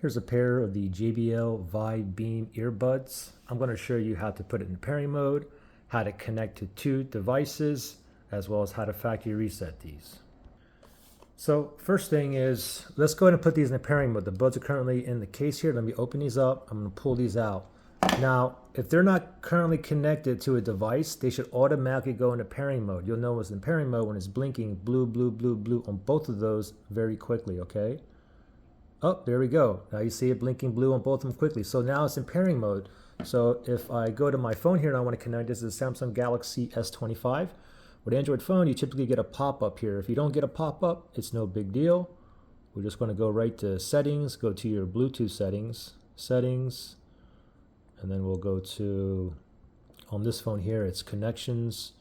Here's a pair of the JBL Vibe Beam Earbuds. I'm going to show you how to put it in pairing mode, how to connect to two devices, as well as how to factory reset these. So first thing is, let's go ahead and put these in pairing mode. The buds are currently in the case here. Let me open these up. I'm going to pull these out. Now, if they're not currently connected to a device, they should automatically go into pairing mode. You'll know it's in pairing mode when it's blinking blue, blue, blue, blue on both of those very quickly, okay? Oh, there we go. Now you see it blinking blue on both of them quickly. So now it's in pairing mode. So if I go to my phone here and I want to connect, this is a Samsung Galaxy S25. With Android phone, you typically get a pop-up here. If you don't get a pop-up, it's no big deal. We're just going to go right to settings, go to your Bluetooth settings, and then we'll go to, on this phone here, it's connections.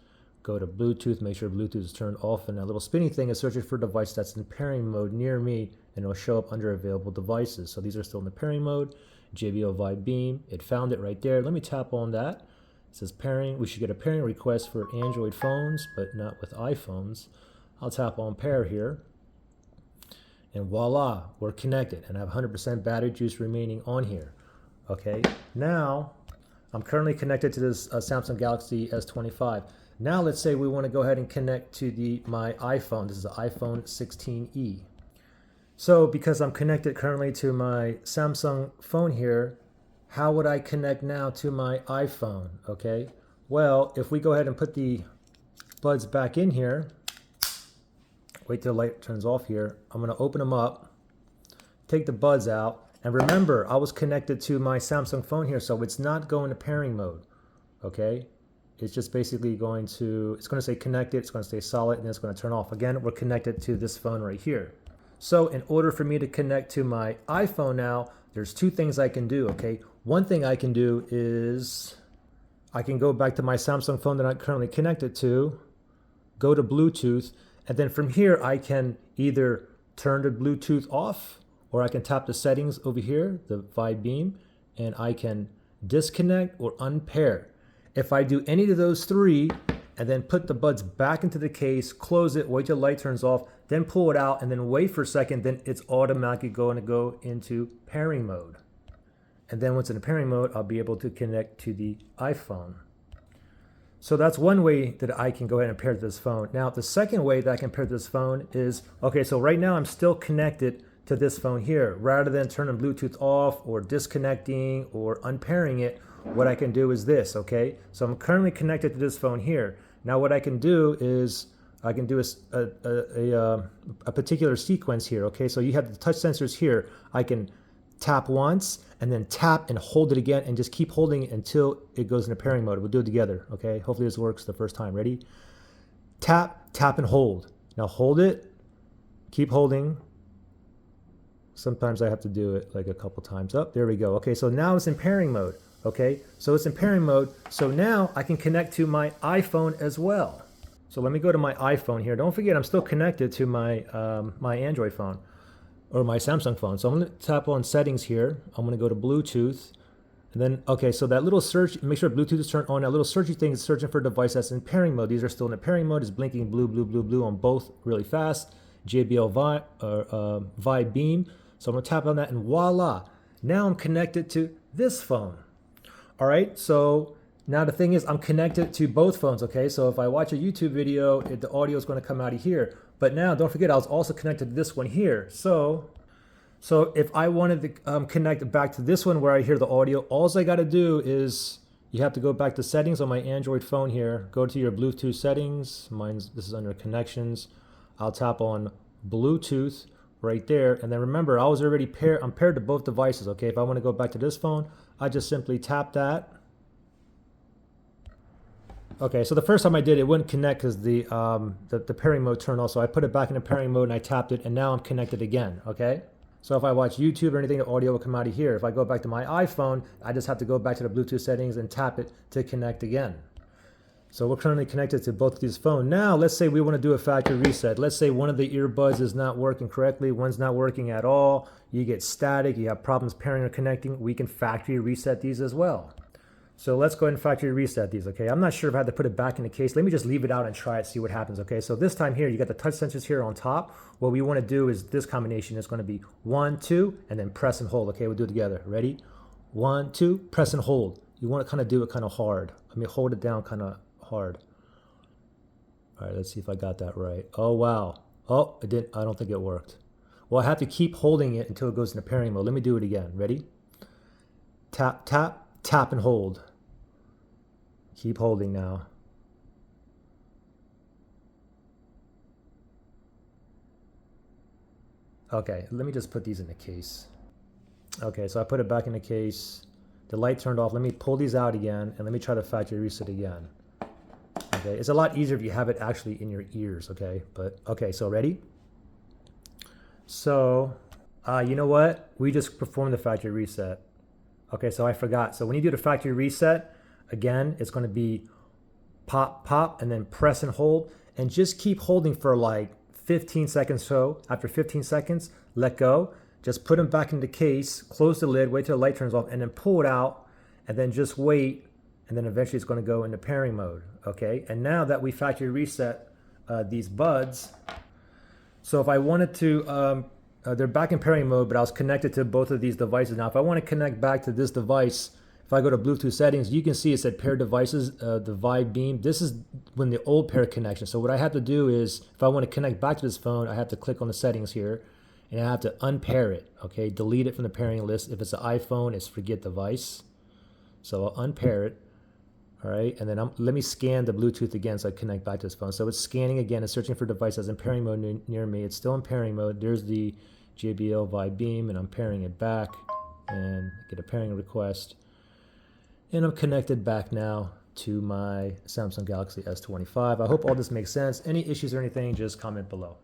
Go to Bluetooth, make sure Bluetooth is turned off, and that little spinning thing is searching for a device that's in pairing mode near me, and it'll show up under available devices. So these are still in the pairing mode. JBL Vibe Beam, it found it right there. Let me tap on that. It says pairing. We should get a pairing request for Android phones, but not with iPhones. I'll tap on pair here, and voila, we're connected, and I have 100% battery juice remaining on here. Okay, now I'm currently connected to this Samsung Galaxy S25. Now let's say we want to go ahead and connect to my iPhone. This is the iPhone 16e. So because I'm connected currently to my Samsung phone here, how would I connect now to my iPhone? Okay, well, if we go ahead and put the buds back in here, wait till the light turns off here, I'm going to open them up, take the buds out, and remember, I was connected to my Samsung phone here, so it's not going to pairing mode, okay? It's just basically going to, it's going to say connected, it's going to stay solid, and then it's going to turn off. Again, we're connected to this phone right here. So in order for me to connect to my iPhone now, there's two things I can do, okay? One thing I can do is I can go back to my Samsung phone that I'm currently connected to, go to Bluetooth, and then from here I can either turn the Bluetooth off, or I can tap the settings over here, the Vibe Beam, and I can disconnect or unpair. If I do any of those three, and then put the buds back into the case, close it, wait till the light turns off, then pull it out, and then wait for a second, then it's automatically going to go into pairing mode. And then once in the pairing mode, I'll be able to connect to the iPhone. So that's one way that I can go ahead and pair to this phone. Now, the second way that I can pair to this phone is, okay, so right now I'm still connected to this phone here. Rather than turning Bluetooth off or disconnecting or unpairing it, what I can do is this, okay? So I'm currently connected to this phone here. Now what I can do is I can do a particular sequence here, okay? So you have the touch sensors here. I can tap once and then tap and hold it again and just keep holding it until it goes into pairing mode. We'll do it together, okay? Hopefully this works the first time. Ready? Tap, tap, and hold. Now hold it, keep holding. Sometimes I have to do it like a couple times. Oh, there we go. Okay, so now it's in pairing mode. Okay, so it's in pairing mode. So now I can connect to my iPhone as well. So let me go to my iPhone here. Don't forget, I'm still connected to my my Android phone or my Samsung phone. So I'm going to tap on settings here. I'm going to go to Bluetooth. And then, okay, so that little search, make sure Bluetooth is turned on. That little searchy thing is searching for a device that's in pairing mode. These are still in the pairing mode. It's blinking blue, blue, blue, blue on both really fast. JBL Vibe Beam. So I'm going to tap on that and voila. Now I'm connected to this phone. All right, so now the thing is I'm connected to both phones, okay? So if I watch a YouTube video, the audio is going to come out of here. But now, don't forget, I was also connected to this one here. So if I wanted to connect back to this one where I hear the audio, all I got to do is you have to go back to settings on my Android phone here. Go to your Bluetooth settings. This is under connections. I'll tap on Bluetooth right there. And then remember, I was already I'm paired to both devices, okay? If I want to go back to this phone, I just simply tap that. Okay, so the first time I did it wouldn't connect because the pairing mode turned off. So I put it back in the pairing mode and I tapped it, and now I'm connected again, okay? So if I watch YouTube or anything, the audio will come out of here. If I go back to my iPhone, I just have to go back to the Bluetooth settings and tap it to connect again. So we're currently connected to both of these phones. Now, let's say we want to do a factory reset. Let's say one of the earbuds is not working correctly, one's not working at all. You get static, you have problems pairing or connecting. We can factory reset these as well. So let's go ahead and factory reset these, okay? I'm not sure if I had to put it back in the case. Let me just leave it out and try it, see what happens, okay? So this time here, you got the touch sensors here on top. What we want to do is this combination is going to be 1, 2, and then press and hold, okay? We'll do it together. Ready? 1, 2, press and hold. You want to kind of do it kind of hard. I mean, hold it down kind of hard. All right, let's see if I got that right. Oh, wow. Oh, it didn't. I don't think it worked. Well, I have to keep holding it until it goes into pairing mode. Let me do it again. Ready? Tap, tap, tap, and hold. Keep holding now. Okay, let me just put these in the case. Okay, so I put it back in the case. The light turned off. Let me pull these out again, and let me try to factory reset again. Okay, it's a lot easier if you have it actually in your ears, okay? But, okay, so ready? So, you know what? We just performed the factory reset. Okay, so I forgot. So when you do the factory reset, again, it's going to be pop, pop, and then press and hold. And just keep holding for like 15 seconds. So after 15 seconds, let go. Just put them back in the case, close the lid, wait till the light turns off, and then pull it out, and then just wait, and then eventually it's going to go into pairing mode, okay? And now that we factory reset these buds, so if I wanted to, they're back in pairing mode, but I was connected to both of these devices. Now, if I want to connect back to this device, if I go to Bluetooth settings, you can see it said pair devices, the Vibe Beam. This is when the old pair connection. So what I have to do is, if I want to connect back to this phone, I have to click on the settings here, and I have to unpair it, okay? Delete it from the pairing list. If it's an iPhone, it's forget device. So I'll unpair it, all right? And then let me scan the Bluetooth again so I connect back to this phone. So it's scanning again. It's searching for devices in pairing mode near me. It's still in pairing mode. There's the JBL Vibe Beam, and I'm pairing it back and get a pairing request. And I'm connected back now to my Samsung Galaxy S25. I hope all this makes sense. Any issues or anything, just comment below.